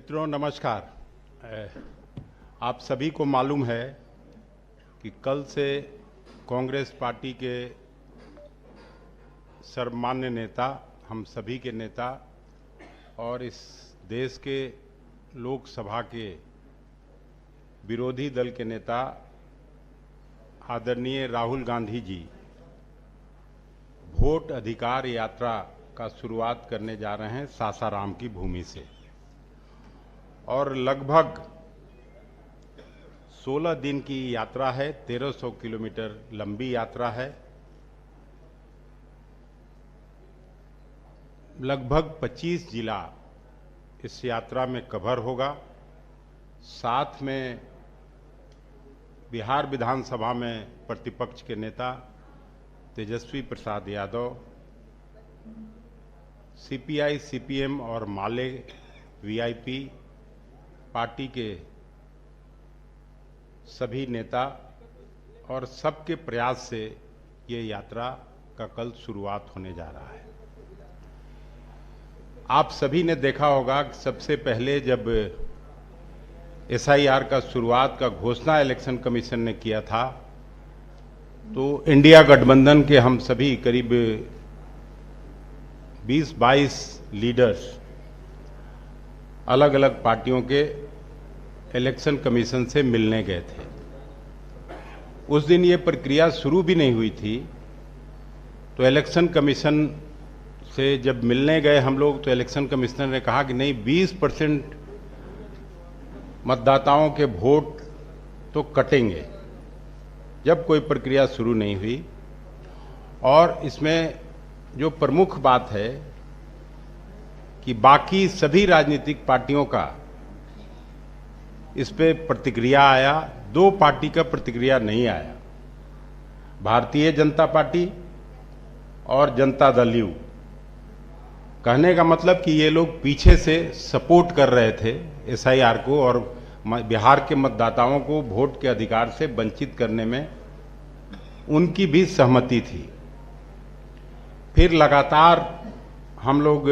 मित्रों नमस्कार। आप सभी को मालूम है कि कल से कांग्रेस पार्टी के सर्वमान्य नेता, हम सभी के नेता और इस देश के लोकसभा के विरोधी दल के नेता आदरणीय राहुल गांधी जी वोट अधिकार यात्रा का शुरुआत करने जा रहे हैं सासाराम की भूमि से और लगभग 16 दिन की यात्रा है। 1300 किलोमीटर लंबी यात्रा है। लगभग 25 जिला इस यात्रा में कवर होगा। साथ में बिहार विधानसभा में प्रतिपक्ष के नेता तेजस्वी प्रसाद यादव, सीपीआई, सीपीएम और माले वीआईपी पार्टी के सभी नेता और सबके प्रयास से ये यात्रा का कल शुरुआत होने जा रहा है। आप सभी ने देखा होगा कि सबसे पहले जब एसआईआर का शुरुआत का घोषणा इलेक्शन कमीशन ने किया था तो इंडिया गठबंधन के हम सभी करीब 20-22 लीडर्स अलग अलग पार्टियों के इलेक्शन कमीशन से मिलने गए थे। उस दिन ये प्रक्रिया शुरू भी नहीं हुई थी तो इलेक्शन कमीशन से जब मिलने गए हम लोग तो इलेक्शन कमिश्नर ने कहा कि नहीं, 20% मतदाताओं के वोट तो कटेंगे जब कोई प्रक्रिया शुरू नहीं हुई। और इसमें जो प्रमुख बात है कि बाकी सभी राजनीतिक पार्टियों का इस पे प्रतिक्रिया आया, 2 पार्टी का प्रतिक्रिया नहीं आया, भारतीय जनता पार्टी और जनता दल यू। कहने का मतलब कि ये लोग पीछे से सपोर्ट कर रहे थे एसआईआर को और बिहार के मतदाताओं को वोट के अधिकार से वंचित करने में उनकी भी सहमति थी। फिर लगातार हम लोग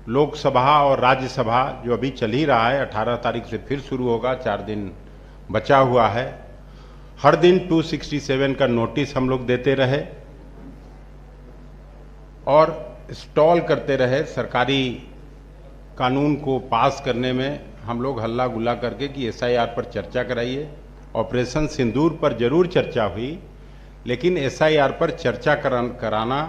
लोकसभा और राज्यसभा जो अभी चल ही रहा है, 18 तारीख से फिर शुरू होगा, 4 दिन बचा हुआ है, हर दिन 267 का नोटिस हम लोग देते रहे और स्टॉल करते रहे। सरकारी कानून को पास करने में हम लोग हल्ला गुल्ला करके कि एसआईआर पर चर्चा कराइए। ऑपरेशन सिंदूर पर जरूर चर्चा हुई, लेकिन एसआईआर पर चर्चा कराना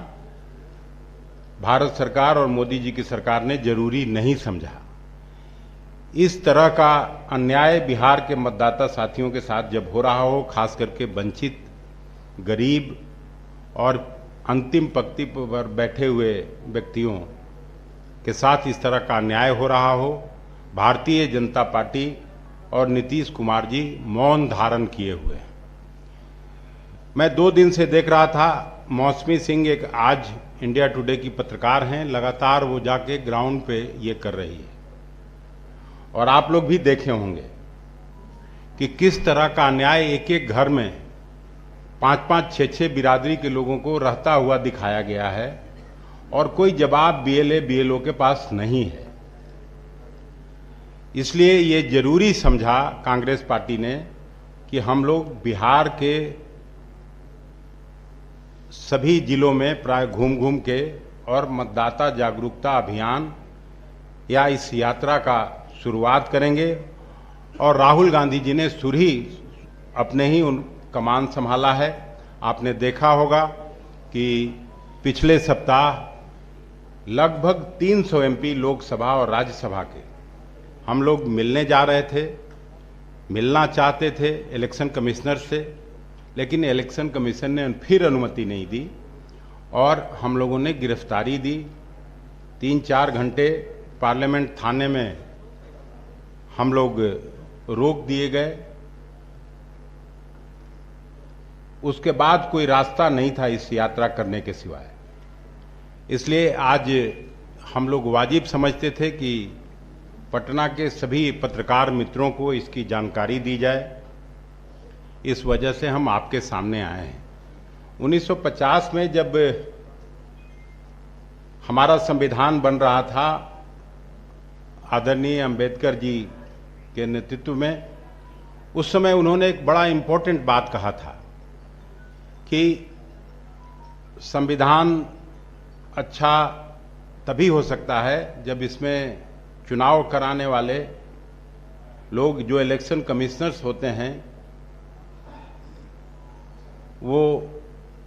भारत सरकार और मोदी जी की सरकार ने जरूरी नहीं समझा। इस तरह का अन्याय बिहार के मतदाता साथियों के साथ जब हो रहा हो, खास करके वंचित, गरीब और अंतिम पंक्ति पर बैठे हुए व्यक्तियों के साथ इस तरह का अन्याय हो रहा हो, भारतीय जनता पार्टी और नीतीश कुमार जी मौन धारण किए हुए। मैं 2 दिन से देख रहा था, मौसमी सिंह एक आज इंडिया टुडे की पत्रकार हैं, लगातार वो जाके ग्राउंड पे ये कर रही है और आप लोग भी देखे होंगे कि किस तरह का अन्याय एक एक घर में 5-5, 6-6 बिरादरी के लोगों को रहता हुआ दिखाया गया है और कोई जवाब बीएलए बीएलओ के पास नहीं है। इसलिए ये जरूरी समझा कांग्रेस पार्टी ने कि हम लोग बिहार के सभी जिलों में प्राय घूम घूम के और मतदाता जागरूकता अभियान या इस यात्रा का शुरुआत करेंगे। और राहुल गांधी जी ने सुरही अपने ही उन कमान संभाला है। आपने देखा होगा कि पिछले सप्ताह लगभग 300 एमपी लोकसभा और राज्यसभा के हम लोग मिलने जा रहे थे, मिलना चाहते थे इलेक्शन कमिश्नर से, लेकिन इलेक्शन कमीशन ने फिर अनुमति नहीं दी और हम लोगों ने गिरफ्तारी दी। 3-4 घंटे पार्लियामेंट थाने में हम लोग रोक दिए गए। उसके बाद कोई रास्ता नहीं था इस यात्रा करने के सिवाय। इसलिए आज हम लोग वाजिब समझते थे कि पटना के सभी पत्रकार मित्रों को इसकी जानकारी दी जाए। इस वजह से हम आपके सामने आए हैं। 1950 में जब हमारा संविधान बन रहा था आदरणीय अंबेडकर जी के नेतृत्व में उस समय उन्होंने एक बड़ा इम्पोर्टेंट बात कहा था कि संविधान अच्छा तभी हो सकता है जब इसमें चुनाव कराने वाले लोग जो इलेक्शन कमिश्नर्स होते हैं वो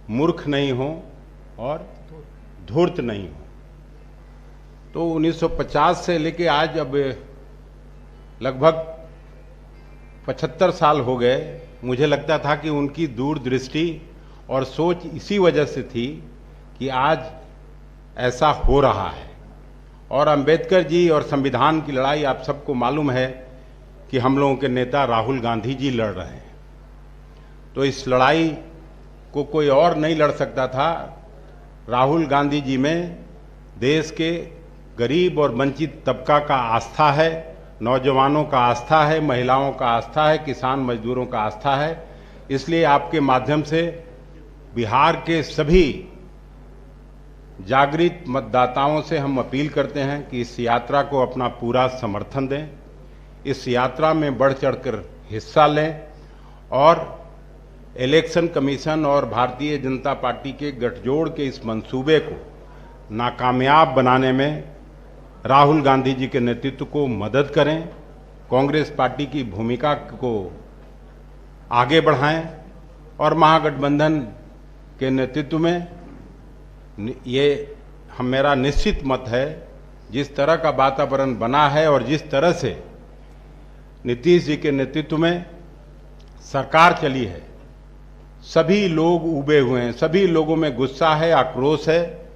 मूर्ख नहीं हो और धूर्त नहीं हो। तो 1950 से लेके आज अब लगभग 75 साल हो गए। मुझे लगता था कि उनकी दूरदृष्टि और सोच इसी वजह से थी कि आज ऐसा हो रहा है। और अंबेडकर जी और संविधान की लड़ाई आप सबको मालूम है कि हम लोगों के नेता राहुल गांधी जी लड़ रहे हैं। तो इस लड़ाई को कोई और नहीं लड़ सकता था। राहुल गांधी जी में देश के गरीब और वंचित तबका का आस्था है, नौजवानों का आस्था है, महिलाओं का आस्था है, किसान मजदूरों का आस्था है। इसलिए आपके माध्यम से बिहार के सभी जागृत मतदाताओं से हम अपील करते हैं कि इस यात्रा को अपना पूरा समर्थन दें, इस यात्रा में बढ़ चढ़कर हिस्सा लें और इलेक्शन कमीशन और भारतीय जनता पार्टी के गठजोड़ के इस मंसूबे को नाकामयाब बनाने में राहुल गांधी जी के नेतृत्व को मदद करें, कांग्रेस पार्टी की भूमिका को आगे बढ़ाएं और महागठबंधन के नेतृत्व में ये मेरा निश्चित मत है, जिस तरह का वातावरण बना है और जिस तरह से नीतीश जी के नेतृत्व में सरकार चली है, सभी लोग उबे हुए हैं, सभी लोगों में गुस्सा है, आक्रोश है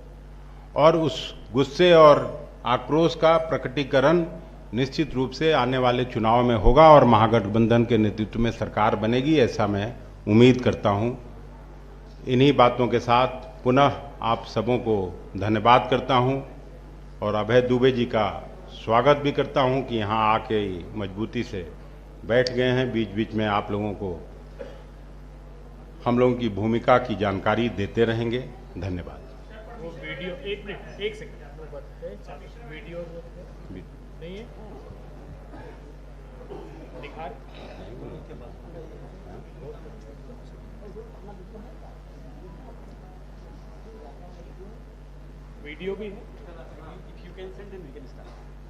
और उस गुस्से और आक्रोश का प्रकटीकरण निश्चित रूप से आने वाले चुनाव में होगा और महागठबंधन के नेतृत्व में सरकार बनेगी, ऐसा मैं उम्मीद करता हूं। इन्हीं बातों के साथ पुनः आप सबों को धन्यवाद करता हूं और अभय दुबे जी का स्वागत भी करता हूं कि यहां आके मजबूती से बैठ गए हैं। बीच बीच में आप लोगों को हम लोगों की भूमिका की जानकारी देते रहेंगे। धन्यवाद। वो वीडियो एक सेकंड वीडियो नहीं है दिखा वीडियो भी है।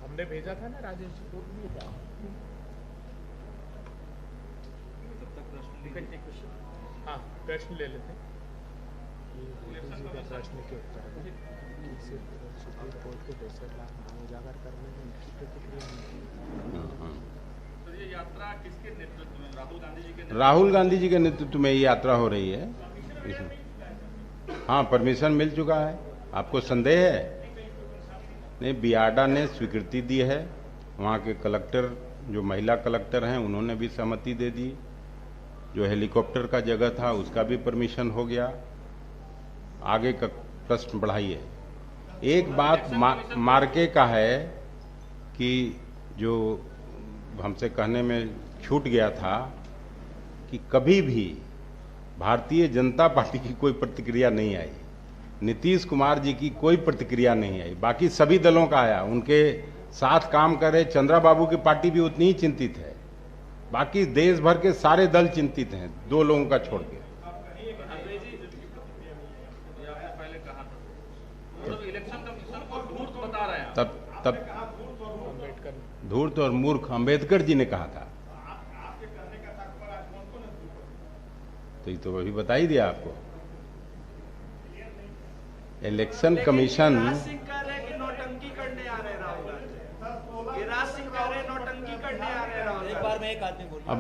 हमने भेजा था ना राजेश जी को। हाँ, प्रश्न ले लेते हैं। प्रश्न के उत्तर सुप्रीम कोर्ट के 63 लाख मांग उजागर करने में उनकी प्रतिक्रिया। तो ये यात्रा किसके नेतृत्व में? राहुल गांधी जी के राहुल गांधी जी के नेतृत्व में ये यात्रा हो रही है। हाँ, परमिशन मिल चुका है। आपको संदेह है? नहीं, बियाडा ने स्वीकृति दी है। वहाँ के कलेक्टर, जो महिला कलेक्टर हैं, उन्होंने भी सहमति दे दी। जो हेलीकॉप्टर का जगह था उसका भी परमिशन हो गया। आगे का प्रश्न बढ़ाइए। एक बात मार्के का है कि जो हमसे कहने में छूट गया था कि कभी भी भारतीय जनता पार्टी की कोई प्रतिक्रिया नहीं आई, नीतीश कुमार जी की कोई प्रतिक्रिया नहीं आई, बाकी सभी दलों का आया। उनके साथ काम कर रहे चंद्रा बाबू की पार्टी भी उतनी ही चिंतित है, बाकी देश भर के सारे दल चिंतित हैं, दो लोगों का छोड़ के। तब धूर्त और मूर्ख अंबेडकर जी ने कहा था। तो ये तो अभी बता ही दिया आपको। इलेक्शन कमीशन नौटंकी करने आ रहे राहुल, गिरिराज सिंह कह रहे नौटंकी करने आ रहे राहुल। एक बार में एक आदमी बोल। अब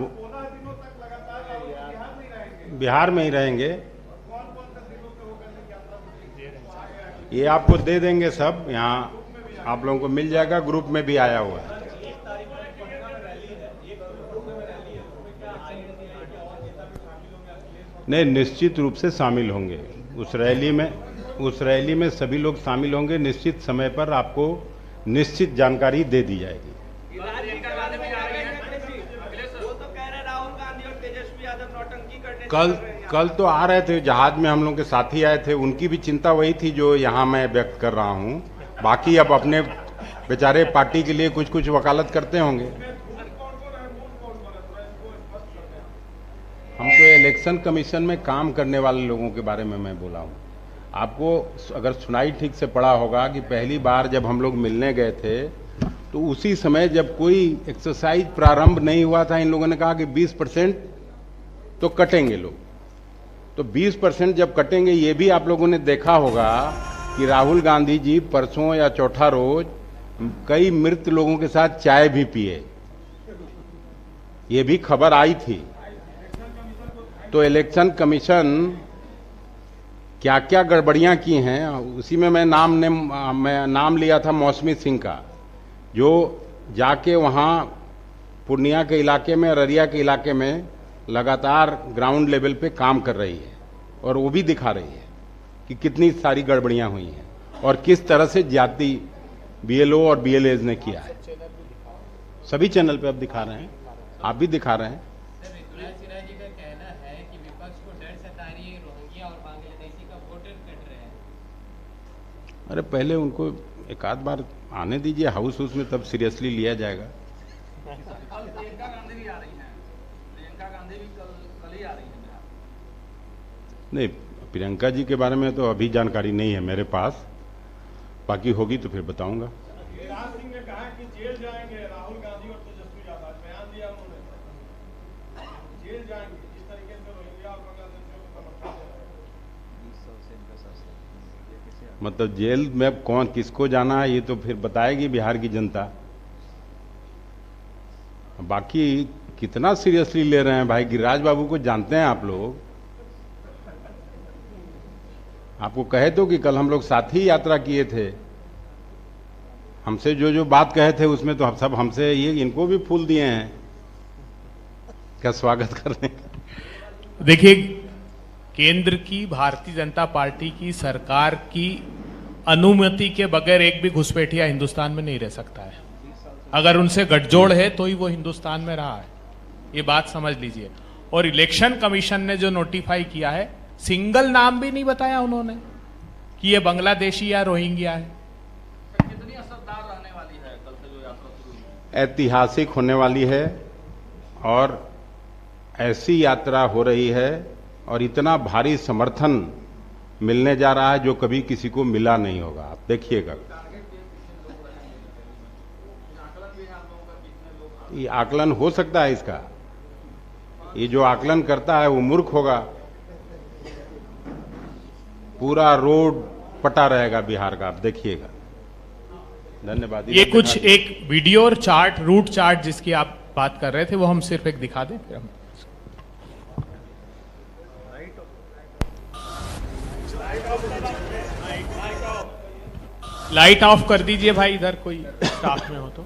बिहार में ही रहेंगे। ये आपको दे देंगे सब, यहाँ आप लोगों को मिल जाएगा, ग्रुप में भी आया हुआ है। नहीं, निश्चित रूप से शामिल होंगे उस रैली में सभी लोग शामिल होंगे। निश्चित समय पर आपको निश्चित जानकारी दे दी जाएगी। कल तो आ रहे थे जहाज में, हम लोग के साथी आए थे, उनकी भी चिंता वही थी जो यहाँ मैं व्यक्त कर रहा हूँ। बाकी अब अपने बेचारे पार्टी के लिए कुछ कुछ वकालत करते होंगे। हम तो इलेक्शन कमीशन में काम करने वाले लोगों के बारे में मैं बोला हूँ। आपको अगर सुनाई ठीक से पड़ा होगा कि पहली बार जब हम लोग मिलने गए थे तो उसी समय जब कोई एक्सरसाइज प्रारंभ नहीं हुआ था, इन लोगों ने कहा कि 20% तो कटेंगे लोग। तो 20% जब कटेंगे, ये भी आप लोगों ने देखा होगा कि राहुल गांधी जी परसों या चौथा रोज कई मृत लोगों के साथ चाय भी पिए, ये भी खबर आई थी। तो इलेक्शन कमीशन क्या क्या गड़बड़ियां की हैं, उसी में मैं नाम लिया था मौसमी सिंह का, जो जाके वहां पूर्णिया के इलाके में, अररिया के इलाके में लगातार ग्राउंड लेवल पे काम कर रही है और वो भी दिखा रही है कि कितनी सारी गड़बड़ियां हुई हैं और किस तरह से जाति बीएलओ और बीएलएज ने किया है। सभी चैनल पे अब दिखा रहे हैं, आप भी दिखा रहे हैं। अरे पहले उनको एक आध बार आने दीजिए हाउस में, तब सीरियसली लिया जाएगा। प्रियंका गांधी भी आ रही हैं, प्रियंका गांधी भी कल ही आ रही हैं। नहीं, प्रियंका जी के बारे में तो अभी जानकारी नहीं है मेरे पास, बाकी होगी तो फिर बताऊंगा। गिरिराज सिंह ने कहा कि जेल जाएंगे राहुल गांधी और तेजस्वी यादव, बयान दिया उन्होंने, जेल जाएंगे जिस तरीके से रोहिंग्या और बांग्लादेशियों को समर्थन दे रहे हैं। मतलब जेल में कौन किसको जाना है ये तो फिर बताएगी बिहार की जनता। बाकी कितना सीरियसली ले रहे हैं भाई, गिरिराज बाबू को जानते हैं आप लोग। आपको कहे तो कि कल हम लोग साथ ही यात्रा किए थे, हमसे जो जो बात कहे थे उसमें तो सब हमसे ये इनको भी फूल दिए हैं क्या स्वागत करने का। देखिए, केंद्र की भारतीय जनता पार्टी की सरकार की अनुमति के बगैर एक भी घुसपैठिया हिंदुस्तान में नहीं रह सकता है। अगर उनसे गठजोड़ है तो ही वो हिंदुस्तान में रहा है, ये बात समझ लीजिए। और इलेक्शन कमीशन ने जो नोटिफाई किया है, सिंगल नाम भी नहीं बताया उन्होंने कि ये बांग्लादेशी या रोहिंग्या है। कितनी असरदार रहने वाली है कल से जो यात्रा शुरू हुई? ऐतिहासिक होने वाली है और ऐसी यात्रा हो रही है और इतना भारी समर्थन मिलने जा रहा है जो कभी किसी को मिला नहीं होगा। आप देखिएगा, ये आकलन हो सकता है इसका, ये जो आकलन करता है वो मूर्ख होगा। पूरा रोड पटा रहेगा बिहार का, आप देखिएगा। धन्यवाद। ये कुछ एक वीडियो और चार्ट, रूट चार्ट जिसकी आप बात कर रहे थे, वो हम सिर्फ एक दिखा दें फिर हम। लाइट ऑफ कर दीजिए भाई, इधर कोई स्टाफ में हो तो।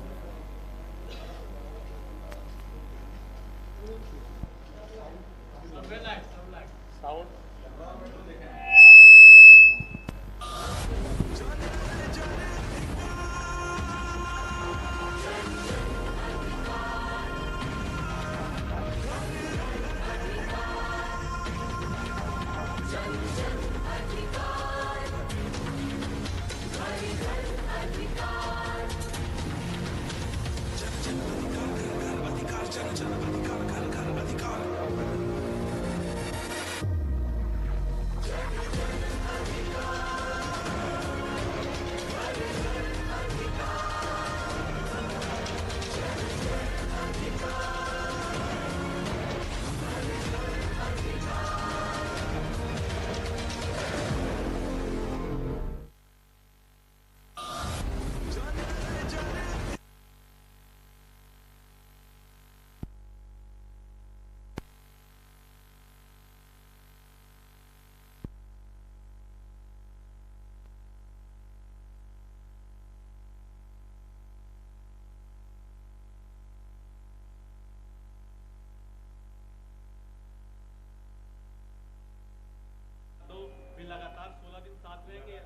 लगातार 16 दिन साथ रहेंगे।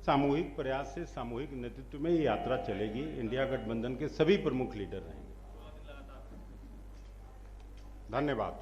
सामूहिक प्रयास से, सामूहिक नेतृत्व में ये यात्रा चलेगी। इंडिया गठबंधन के सभी प्रमुख लीडर रहेंगे। धन्यवाद।